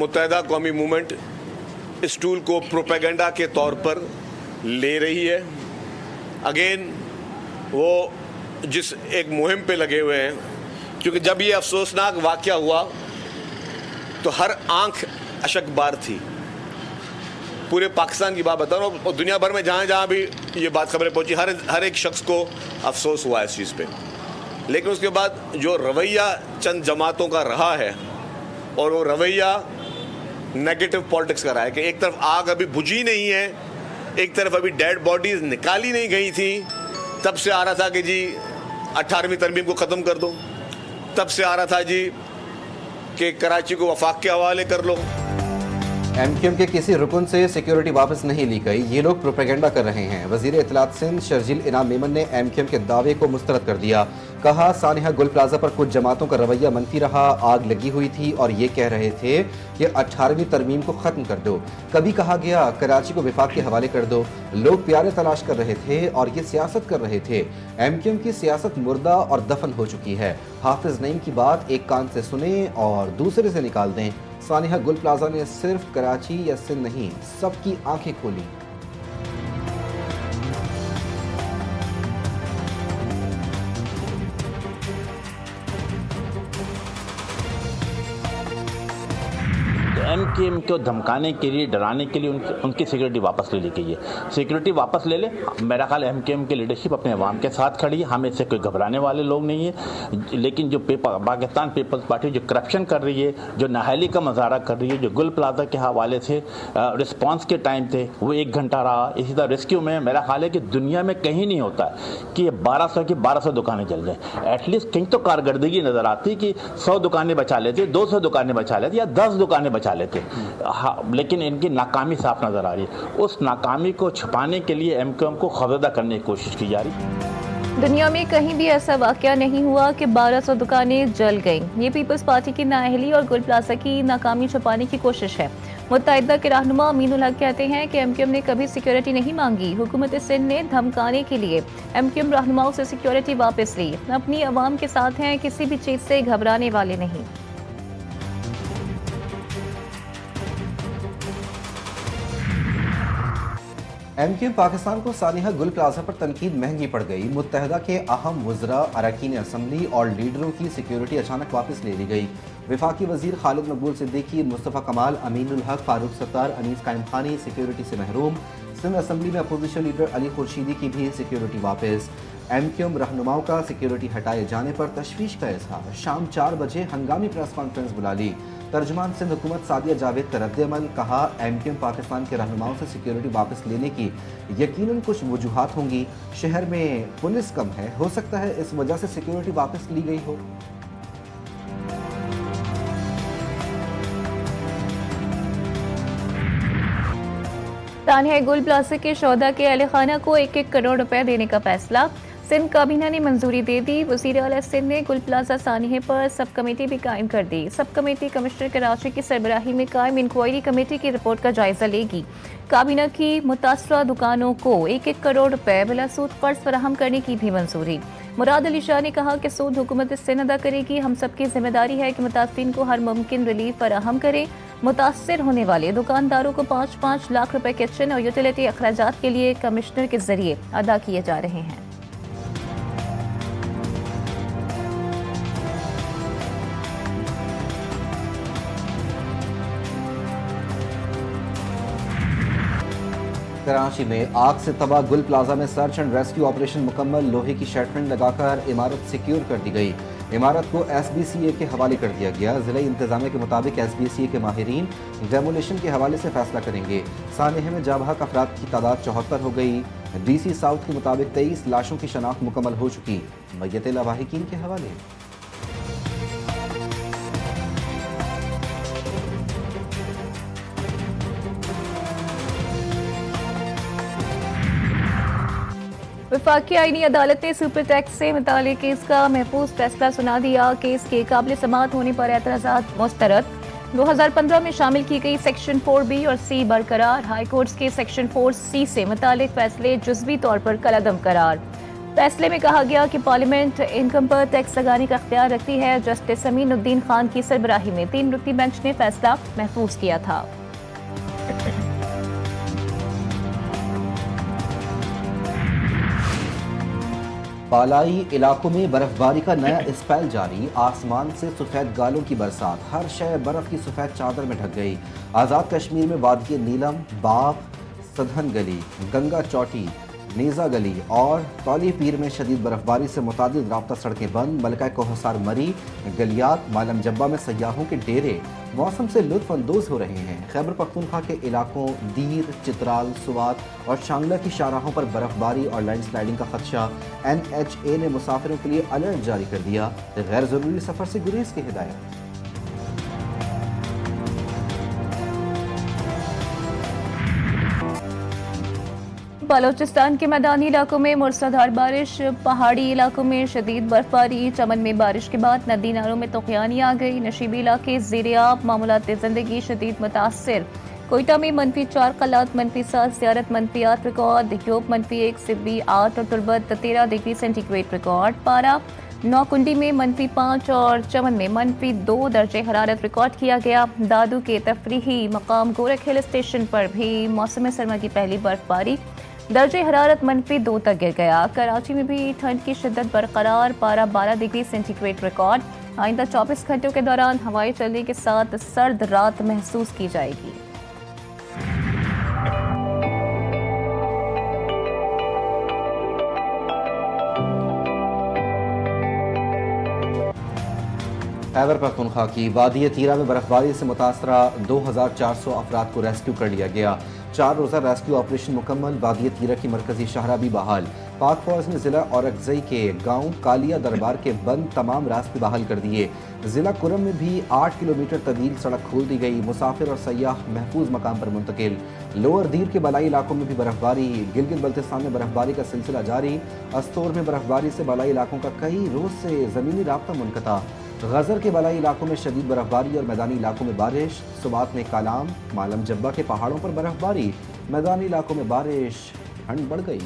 मुत्तहिदा कौमी मूवमेंट इस टूल को प्रोपेगेंडा के तौर पर ले रही है। अगेन वो जिस एक मुहिम पे लगे हुए हैं, क्योंकि जब ये अफसोसनाक वाक़या हुआ तो हर आंख अशकबार थी। पूरे पाकिस्तान की बात बता रहा हूँ और दुनिया भर में जहाँ जहाँ भी ये बात खबरें पहुँची, हर एक शख्स को अफसोस हुआ इस चीज़ पे। लेकिन उसके बाद जो रवैया चंद जमातों का रहा है, और वो रवैया नेगेटिव पॉलिटिक्स का रहा है कि एक तरफ आग अभी बुझी नहीं है, एक तरफ अभी डेड बॉडीज निकाली नहीं गई थी। तब से आ रहा था कि जी 18वीं तरमीम को ख़त्म कर दो, तब से आ रहा था जी कि कराची को वफाक के हवाले कर लो। एमक्यूएम के किसी रुकन से सिक्योरिटी वापस नहीं ली गई, ये लोग प्रोपेगेंडा कर रहे हैं। वजीर इत्तलात सिंध शर्जील इनाम मेमन ने एमक्यूएम के दावे को मुस्तरद कर दिया। कहा, सानिहा गुल प्लाजा पर कुछ जमातों का रवैया मनफी रहा, आग लगी हुई थी और ये कह रहे थे कि 18वीं तरमीम को ख़त्म कर दो। कभी कहा गया कराची को विफाक के हवाले कर दो। लोग प्यारे तलाश कर रहे थे और ये सियासत कर रहे थे। एमक्यूएम की सियासत मुर्दा और दफन हो चुकी है। हाफिज नईम की बात एक कान से सुने और दूसरे से निकाल दें। सानिहा गुल प्लाजा ने सिर्फ कराची या सिंध नहीं, सबकी आंखें खोली। एमक्यूएम को धमकाने के लिए, डराने के लिए उनकी सिक्योरिटी वापस ले ली गई है। सिक्योरिटी वापस ले ले, मेरा ख्याल एमक्यूएम की लीडरशिप अपने अवाम के साथ खड़ी है। हमें इससे कोई घबराने वाले लोग नहीं है। लेकिन जो पाकिस्तान पीपल्स पार्टी जो करप्शन कर रही है, जो नाहली का मुजाहरा कर रही है, जो गुल प्लाजा के हवाले से रिस्पॉन्स के टाइम थे वो 1 घंटा रहा। इसी तरह रेस्क्यू में मेरा ख्याल है कि दुनिया में कहीं नहीं होता कि 1200 की 1200 दुकानें जल जाएँ। एटलीस्ट कहीं तो कारकर्दगी नज़र आती कि 100 दुकानें बचा लेते, 200 दुकानें बचा लेते या 10 दुकानें बचा लेते। हाँ, लेकिन इनकी नाकामी साफ नजर आ रही है। उस नाकामी को छुपाने के लिए एमक्यूएम को खौफजदा करने की कोशिश की जा रही। दुनिया में कहीं भी ऐसा वाकया नहीं हुआ कि 1200 दुकानें जल गईं। ये पीपल्स पार्टी की नाअहली और गुल प्लाजा की नाकामी छुपाने की कोशिश है। मुत्तहिदा के रहनुमा अमीनुल हक कहते हैं कि एमक्यूएम ने कभी सिक्योरिटी नहीं मांगी। हुकूमत सिंध ने धमकाने के लिए एमक्यूएम रहनुमाओं से सिक्योरिटी वापस ली। अपनी अवाम के साथ हैं, किसी भी चीज से घबराने वाले नहीं। एमक्यूएम पाकिस्तान को सानिहा गुल प्लाजा पर तनकीद महंगी पड़ गई। मुत्तहिदा के अहम वज़रा, अरकान असम्बली और लीडरों की सिक्योरिटी अचानक वापस ले ली गई। वफाकी वजीर खालिद मकबूल सिद्दीकी, मुस्तफ़ा कमाल, अमीनुल हक, फारूक सत्तार, अनीस कायम खानी सिक्योरिटी से महरूम। सिंध असम्बली में अपोजिशन लीडर अली खुर्शीदी की भी सिक्योरिटी वापस। एमक्यूएम रहनुमाओं का सिक्योरिटी हटाए जाने पर तशवीश का इजहार। शाम 4 बजे हंगामी प्रेस कॉन्फ्रेंस बुला ली। तर्जुमान सिंध हुकूमत सादिया जावेद का रद्द-ए-अमल। कहा, एमक्यूएम पाकिस्तान के रहनुमाओं से सिक्योरिटी वापस लेने की यकीनन कुछ वजूहात होंगी। शहर में पुलिस कम है, हो सकता है इस वजह से सिक्योरिटी वापस ली गई हो। सानिहा गुल प्लाजा के शोधा के अहले खाना को 1-1 करोड़ रुपए देने का फैसला। सिंध काबीना ने मंजूरी दे दी। वज़ीर आला सिंध ने गुल प्लाजा सानिहे पर सब कमेटी भी कायम कर दी। सब कमेटी कमिश्नर कराची की सरबराही में कायम इंक्वायरी कमेटी की रिपोर्ट का जायजा लेगी। काबीना की मुतासरा दुकानों को 1-1 करोड़ रुपए बिला सूद कर्ज फराहम करने की भी मंजूरी। मुराद अली शाह ने कहा कि सूद हुकूमत सिंध अदा करेगी। हम सबकी जिम्मेदारी है कि मुतासरीन को हर मुमकिन रिलीफ फराहम करें। मुतासर होने वाले दुकानदारों को 5-5 लाख रुपए किचन और यूटिलिटी अखराजात के लिए कमिश्नर के जरिए अदा किए जा रहे हैं। कराची में आग से तबाह गुल प्लाजा में सर्च एंड रेस्क्यू ऑपरेशन मुकम्मल। लोहे की शेटमेंट लगाकर इमारत सिक्योर कर दी गई। इमारत को SBCA के हवाले कर दिया गया। जिला इंतजामिया के मुताबिक SBCA के माहिरीन डेमोलिशन के हवाले से फैसला करेंगे। सानिहे में जाबहक अफराद की तादाद 74 हो गई। DC साउथ के मुताबिक 23 लाशों की शनाख्त मुकम्मल हो चुकी। मय्यत लावाहिकीन के हवाले। वफाकी आईनी अदालत ने सुपर टैक्स से मुतालिक केस का महफूज फैसला सुना दिया। केस के काबिल समाअत होने पर एतराज़ात मुस्तरद। 2015 में शामिल की गई सेक्शन 4B और C बरकरार। हाई कोर्ट के सेक्शन 4C से मुतालिक फैसले जुज़वी तौर पर कलअदम करार। फैसले में कहा गया कि पार्लियामेंट इनकम पर टैक्स लगाने का इख्तियार रखती है। जस्टिस अमीनुद्दीन खान की सरबराही में 3 रुकनी बेंच ने फैसला महफूज किया था। बालाई इलाकों में बर्फबारी का नया स्पेल जारी। आसमान से सफेद गालों की बरसात, हर शय बर्फ की सफेद चादर में ढक गई। आज़ाद कश्मीर में वादी नीलम, बाब, सधन गली, गंगा चौटी, नीजा गली और तौली पीर में शदीद बर्फबारी से मुतादिद राब्ता सड़कें बंद। मलका कोहसार मरी, गलियात, मालम जब्बा में सयाहों के डेरे मौसम से लुत्फ अंदोज हो रहे हैं। खैबर पख्तूनख्वा के इलाकों दीर, चित्राल, सुवात और शांगला की शाहराहों पर बर्फबारी और लैंडस्लाइडिंग का खदशा। NHA ने मुसाफिरों के लिए अलर्ट जारी कर दिया। गैर ज़रूरी सफ़र से गुरेज की हिदायत। बलोचिस्तान के मैदानी इलाकों में मूसलाधार बारिश, पहाड़ी इलाकों में शदीद बर्फबारी। चमन में बारिश के बाद नदी नालों में तूफ़ानी आ गई। नशीबी इलाके ज़ेर-ए-आब, मामूलात ज़िंदगी शदीद मुतासिर। कोयटा में -4 कलात, -7 ज़ियारत, -8 रिकॉर्ड। ध्योब -1 से -8 और तुर्बत 13 डिग्री सेंटीग्रेड रिकॉर्ड। पारा नौकुंडी में -5 और चमन में -2 दर्जे हरारत रिकॉर्ड किया गया। दादू के तफरीही मकाम गोरख हिल स्टेशन पर भी मौसम सरमा की पहली बर्फबारी। दर्जे हरारत -2 तक गिर गया। कराची में भी ठंड की शिद्दत बरकरार। पारा 12 डिग्री सेंटीग्रेड रिकॉर्ड। आइंदा 24 घंटों के दौरान हवाएं चलने के साथ सर्द रात महसूस की जाएगी। खैबर पख्तूनख्वा की वादी तीरा में बर्फबारी से मुतासरा 2400 अफराद को रेस्क्यू कर लिया गया। 4 रोज़ा रेस्क्यू ऑपरेशन मुकम्मल। वादी तीरा की मरकजी शहरा भी बहाल। पाक फौज ने जिला औरकजई के गांव कालिया दरबार के बंद तमाम रास्ते बहाल कर दिए। जिला कुरम में भी 8 किलोमीटर तवील सड़क खोल दी गई। मुसाफिर और सयाह महफूज मकाम पर मुंतकिल। लोअर दीर के बलाई इलाकों में भी बर्फबारी। गिलगित बल्तिस्तान में बर्फबारी का सिलसिला जारी। अस्तोर में बर्फबारी से बलाई इलाकों का कई रोज से ज़मीनी राब्ता मुनक़ता। गजर के बलाई इलाकों में शदीद बर्फबारी और मैदानी इलाकों में बारिश। सुबात में कालाम, मालम जब्बा के पहाड़ों पर बर्फबारी, मैदानी इलाकों में बारिश। ठंड बढ़ गई।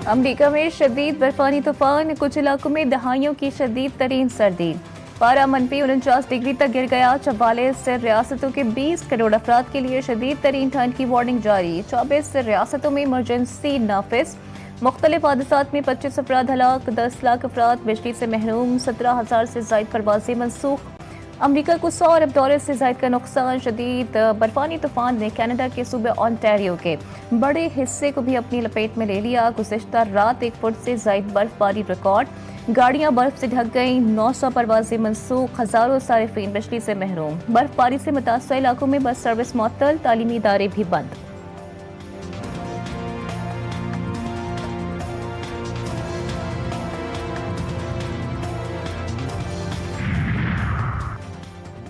अमरीका में शदीद बर्फानी तूफान, कुछ इलाकों में दहाइयों की शदीद तरीन सर्दी। पारा -49 डिग्री तक गिर गया। 44 रियासतों के 20 करोड़ अफराद के लिए शदीद तरीन ठंड की वार्निंग जारी। 24 रियासतों में इमरजेंसी नाफिज। मुख्तलिफ हादसात में 25 अफराद हलाक, 10 लाख अफराद बिजली से महरूम, 17,000 से जायद परवाजें मनसूख। अमरीका को 100 अरब डॉलर से जायद का नुकसान। शदीद बर्फानी तूफान ने कनाडा के सूबे ऑन्टारियो के बड़े हिस्से को भी अपनी लपेट में ले लिया। गुज़िश्ता रात 1 फुट से जायद बर्फबारी रिकॉर्ड। गाड़ियां बर्फ से ढक गईं। 900 परवाजें मनसूख। हजारों सारिफीन बिजली से महरूम। बर्फबारी से मुतासर इलाकों में बस सर्विस मुअत्तल, तालीमी इदारे भी बंद।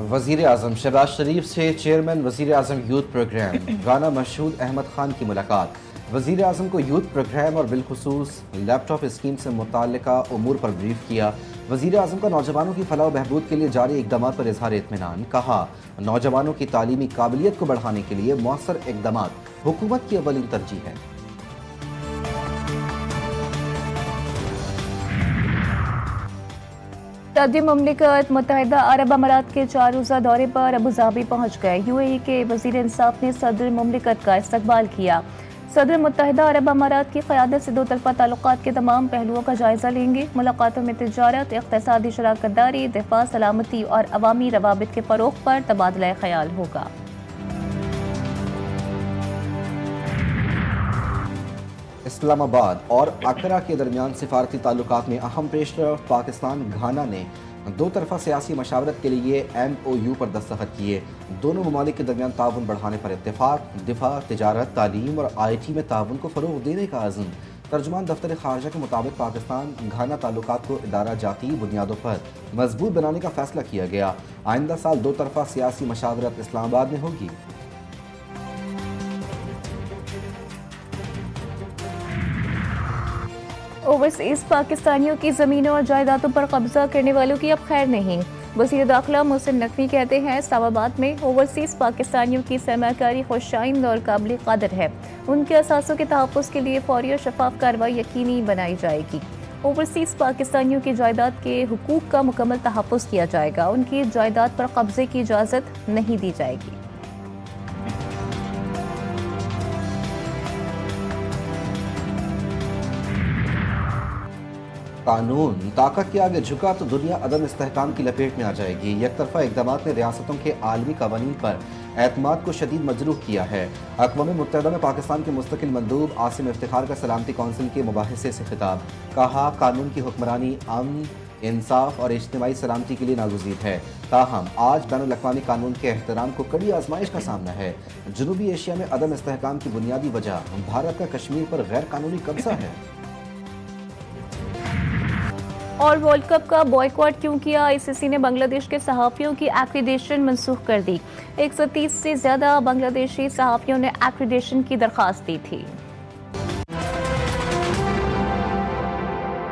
वज़ीर आज़म शहबाज शरीफ से चेयरमैन वज़ीर आज़म यूथ प्रोग्राम गाना मशहूद अहमद खान की मुलाकात। वज़ीर आज़म को यूथ प्रोग्राम और बिलखुसूस लैपटॉप स्कीम से मुताल्लिका उमूर पर ब्रीफ किया। वज़ीर आज़म का नौजवानों की फलाह बहबूद के लिए जारी इक़दाम पर इज़हार इत्मीनान। कहा, नौजवानों की तालीमी काबिलियत को बढ़ाने के लिए मौसर इक़दाम हुकूमत की अव्वलीन तरजीह है। सदर मुमलिकत मुत्तहिदा अरब अमारात के 4 रोज़ा दौरे पर अबूधाबी पहुँच गए। UAE के वज़ीर इंसाफ ने सदर मुमलिकत का इस्तकबाल किया। सदर मुत्तहिदा अरब अमारात की क़यादत से 2 तरफ़ा ताल्लुकात के तमाम पहलुओं का जायज़ा लेंगे। मुलाकातों में तिजारत, इक़्तिसादी शराकत दारी, दिफ़ा, सलामती और अवामी रवाबित के फ़रोग़ पर तबादला ख़याल होगा। इस्लामाबाद और अकरा के दरमियान सिफारती ताल्लुकात में अहम पेशरफ। पाकिस्तान घाना ने 2 तरफ़ा सियासी मशावरत के लिए MOU पर दस्तखत किए। दोनों ममालिक के दरमियान ताउन बढ़ाने पर इत्तेफाक। दिफा, तिजारत, तालीम और IT में ताउन को फ़रोग़ देने का अज़्म। तर्जुमान दफ्तर ख़ारजा के मुताबिक पाकिस्तान घाना ताल्लुकात को इदारा जाती बुनियादों पर मजबूत बनाने का फ़ैसला किया गया। आइंदा साल 2 तरफ़ा सियासी मशावरत इस्लामाबाद में होगी। ओवरसीज पाकिस्तानियों की ज़मीनों और जायदादों पर कब्जा करने वालों की अब खैर नहीं। वज़ीर दाखिला मोहसिन नकवी कहते हैं इस्लामाबाद में ओवरसीज़ पाकिस्तानियों की सरमाकारी खुशाइंद और काबिल कदर है। उनके असासों के तहफ़्फ़ुज़ के लिए फौरी और शफाफ कार्रवाई यकीनी बनाई जाएगी। ओवरसीज़ पाकिस्तानियों की जायदाद के हुकूक का मुकम्मल तहफ़्फ़ुज़ किया जाएगा। उनकी जायदाद पर कब्जे की इजाज़त नहीं दी जाएगी। कानून ताकत के आगे झुका तो दुनिया अदम इस्तेहकाम की लपेट में आ जाएगी। एकतरफा इक़दामात ने रियासतों के आलमी कवानीन पर एतमाद को शदीद मजरूह किया है। अक़वाम मुत्तहिदा में पाकिस्तान के मुस्तकिल मंदूब आसिम इफ्तिखार का सलामती कौंसिल के मुबाहिसे से खिताब। कहा, कानून की हुक्मरानी अमन, इंसाफ और इज्तिमाई सलामती के लिए नागुज़ीर है। ताहम आज बैनुल अक़वामी कानून के एहतराम को कड़ी आजमाइश का सामना है। जनूबी एशिया में अदम इस्तेहकाम की बुनियादी वजह भारत का कश्मीर पर गैर कानूनी कब्जा है। और वर्ल्ड कप का बॉयकॉट क्यों किया? आईसीसी ने बांग्लादेश के सहाफ़ियों की एक्रीडेशन मनसूख कर दी। 130 से ज़्यादा बांग्लादेशी सहाफ़ियों ने एक्रीडेशन की दरख्वास्त दी थी।